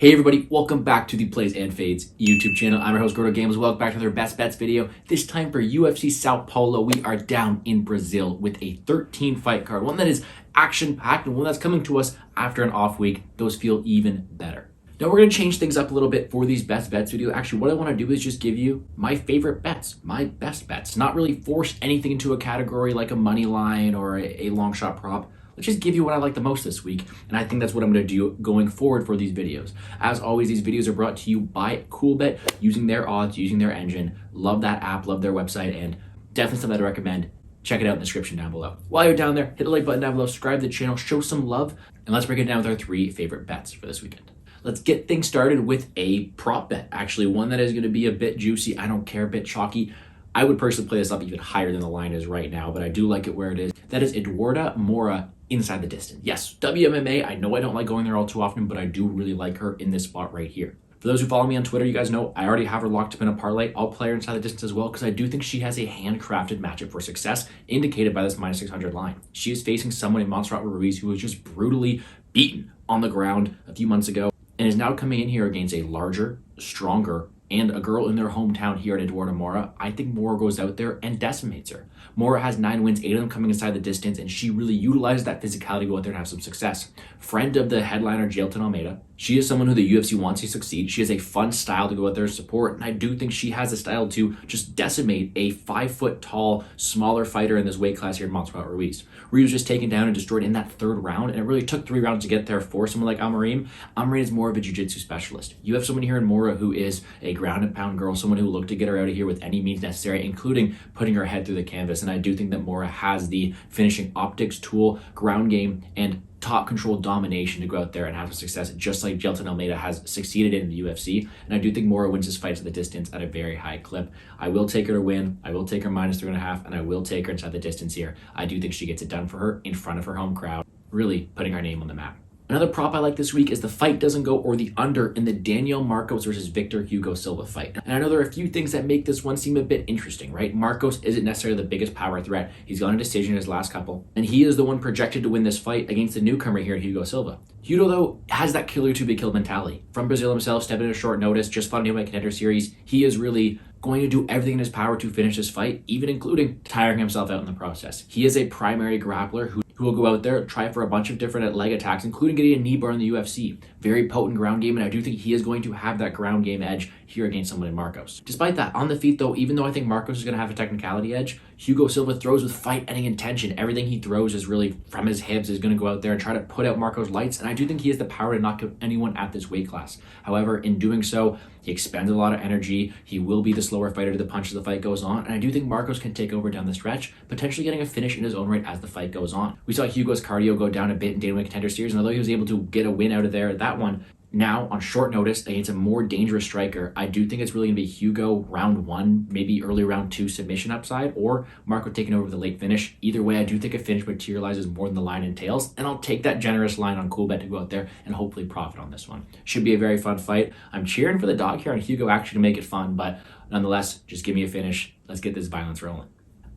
Hey everybody, welcome back to the Plays and Fades YouTube channel. I'm your host Gordo. Welcome back to another Best Bets video. This time for UFC Sao Paulo, we are down in Brazil with a 13 fight card. One that is action-packed and one that's coming to us after an off week. Those feel even better. Now we're going to change things up a little bit for these Best Bets video. Actually, what I want to do is just give you my favorite bets, my best bets. Not really force anything into a category like a money line or a long shot prop. Let's just give you what I like the most this week, and I think that's what I'm going to do going forward for these videos. As always, these videos are brought to you by Coolbet, using their odds, using their engine. Love that app, love their website, and definitely something I'd recommend. Check it out in the description down below. While you're down there, hit the like button down below, subscribe to the channel, show some love, and let's break it down with our 3 favorite bets for this weekend. Let's get things started with a prop bet, actually one that is going to be a bit juicy, I don't care, a bit chalky. I would personally play this up even higher than the line is right now, but I do like it where it is. That is Eduarda Moura inside the distance. Yes, WMMA, I know I don't like going there all too often, but I do really like her in this spot right here. For those who follow me on Twitter, you guys know I already have her locked up in a parlay. I'll play her inside the distance as well because I do think she has a handcrafted matchup for success indicated by this minus 600 line. She is facing someone in Montserrat Ruiz who was just brutally beaten on the ground a few months ago and is now coming in here against a larger, stronger, and a girl in their hometown here at Eduarda Moura. I think Moura goes out there and decimates her. Moura has 9 wins, 8 of them coming inside the distance, and she really utilizes that physicality to go out there and have some success. Friend of the headliner, Almeida. She is someone who the UFC wants to succeed. She has a fun style to go out there and support, and I do think she has a style to just decimate a 5 foot tall, smaller fighter in this weight class here in Montserrat Ruiz. Ruiz was just taken down and destroyed in that 3rd round, and it really took 3 rounds to get there for someone like Almeida. Almeida is more of a jiu-jitsu specialist. You have someone here in Moura who is a ground and pound girl, someone who looked to get her out of here with any means necessary, including putting her head through the canvas. And I do think that Moura has the finishing optics, tool, ground game, and top control domination to go out there and have some success, just like Gelton Almeida has succeeded in the UFC. And I do think Moura wins this fight to the distance at a very high clip. I will take her to win. I will take her minus 3.5, and I will take her inside the distance here. I do think she gets it done for her in front of her home crowd, really putting her name on the map. Another prop I like this week is the fight doesn't go or the under in the Daniel Marcos versus Victor Hugo Silva fight. And I know there are a few things that make this one seem a bit interesting, right? Marcos isn't necessarily the biggest power threat. He's gotten a decision in his last couple, and he is the one projected to win this fight against the newcomer here at Hugo Silva. Hugo, though, has that killer to be killed mentality. From Brazil himself, stepping in a short notice, just fought in the Contender Series. He is really going to do everything in his power to finish this fight, even including tiring himself out in the process. He is a primary grappler who will go out there, try for a bunch of different leg attacks, including getting a knee bar in the UFC. Very potent ground game, and I do think he is going to have that ground game edge here against someone in Marcos. Despite that, on the feet though, even though I think Marcos is going to have a technicality edge, Hugo Silva throws with fight-ending intention. Everything he throws is really from his hips, is going to go out there and try to put out Marcos' lights, and I do think he has the power to knock out anyone at this weight class. However, in doing so, he expends a lot of energy. He will be the slower fighter to the punch as the fight goes on, and I do think Marcos can take over down the stretch, potentially getting a finish in his own right as the fight goes on. We saw Hugo's cardio go down a bit in Dana Contender Series, and although he was able to get a win out of there, that one, now on short notice against a more dangerous striker, I do think it's really going to be Hugo round 1, maybe early round 2 submission upside, or Marco taking over with a late finish. Either way, I do think a finish materializes more than the line entails, and I'll take that generous line on Coolbet to go out there and hopefully profit on this one. Should be a very fun fight. I'm cheering for the dog here on Hugo actually to make it fun, but nonetheless, just give me a finish. Let's get this violence rolling.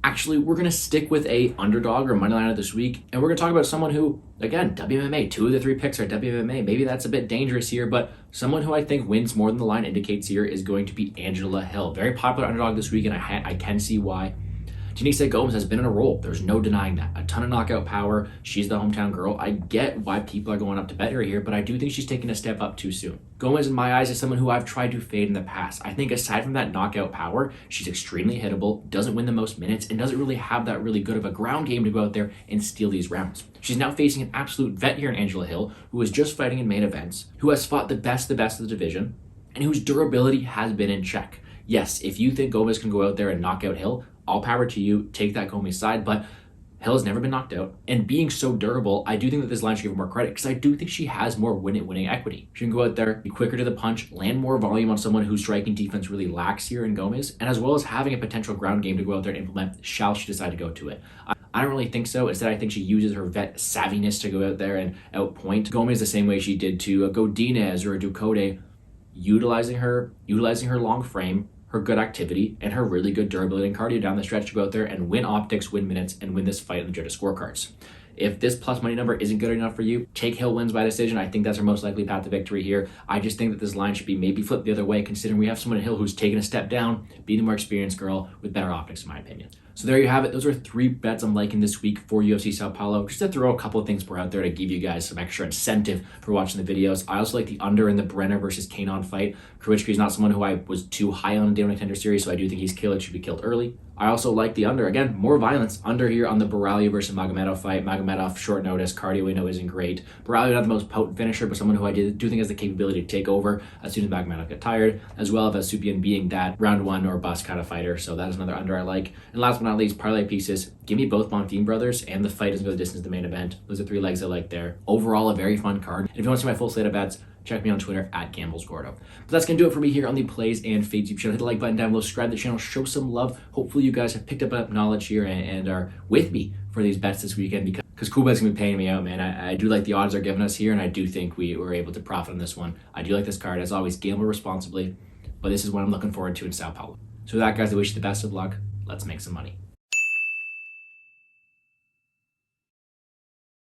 Actually, we're going to stick with a underdog or money liner this week, and we're going to talk about someone who, again, WMMA, 2 of the 3 picks are WMMA. Maybe that's a bit dangerous here, but someone who I think wins more than the line indicates here is going to be Angela Hill. Very popular underdog this week, and I can see why. Denise Gomes has been in a roll. There's no denying that. A ton of knockout power. She's the hometown girl. I get why people are going up to bet her here, but I do think she's taking a step up too soon. Gomez, in my eyes, is someone who I've tried to fade in the past. I think aside from that knockout power, she's extremely hittable, doesn't win the most minutes, and doesn't really have that really good of a ground game to go out there and steal these rounds. She's now facing an absolute vet here in Angela Hill, who is just fighting in main events, who has fought the best of the division, and whose durability has been in check. Yes, if you think Gomez can go out there and knock out Hill, all power to you, take that Gomez side, but Hill has never been knocked out, and being so durable, I do think that this line should give her more credit, because I do think she has more winning equity. She can go out there, be quicker to the punch, land more volume on someone whose striking defense really lacks here in Gomez, and as well as having a potential ground game to go out there and implement, shall she decide to go to it. I don't really think so. Instead, I think she uses her vet savviness to go out there and outpoint Gomez the same way she did to a Godinez or a Ducote, utilizing her long frame, her good activity, and her really good durability and cardio down the stretch to go out there and win optics, win minutes, and win this fight in the judges' scorecards. If this plus money number isn't good enough for you, take Hill wins by decision. I think that's our most likely path to victory here. I just think that this line should be maybe flipped the other way, considering we have someone at Hill who's taken a step down, being a more experienced girl with better optics, in my opinion. So there you have it. Those are 3 bets I'm liking this week for UFC Sao Paulo. Just to throw a couple of things out there to give you guys some extra incentive for watching the videos. I also like the under in the Brenner versus Kanon fight. Krawicki is not someone who I was too high on in the Day One Contender series, so I do think he's killed. Should be killed early. I also like the under. Again, more violence. Under here on the Baralho versus Magomedov fight. Magomedov, short notice. Cardio we know isn't great. Baralho not the most potent finisher, but someone who I do think has the capability to take over as soon as Magomedov get tired, as well as Supian being that round 1 or bust kind of fighter. So that is another under I like. And last but not least, parlay pieces. Give me both Bonfim brothers, and the fight doesn't go the distance to the main event. Those are 3 legs I like there. Overall, a very fun card. And if you want to see my full slate of bets, check me on Twitter at GamblesGordo. But that's going to do it for me here on the Plays and Fades YouTube channel. Hit the like button down below, subscribe to the channel, show some love. Hopefully you guys have picked up enough knowledge here and are with me for these bets this weekend, because Cool Bet's going to be paying me out, man. I do like the odds they're giving us here, and I do think we were able to profit on this one. I do like this card. As always, gamble responsibly, but this is what I'm looking forward to in Sao Paulo. So with that, guys, I wish you the best of luck. Let's make some money.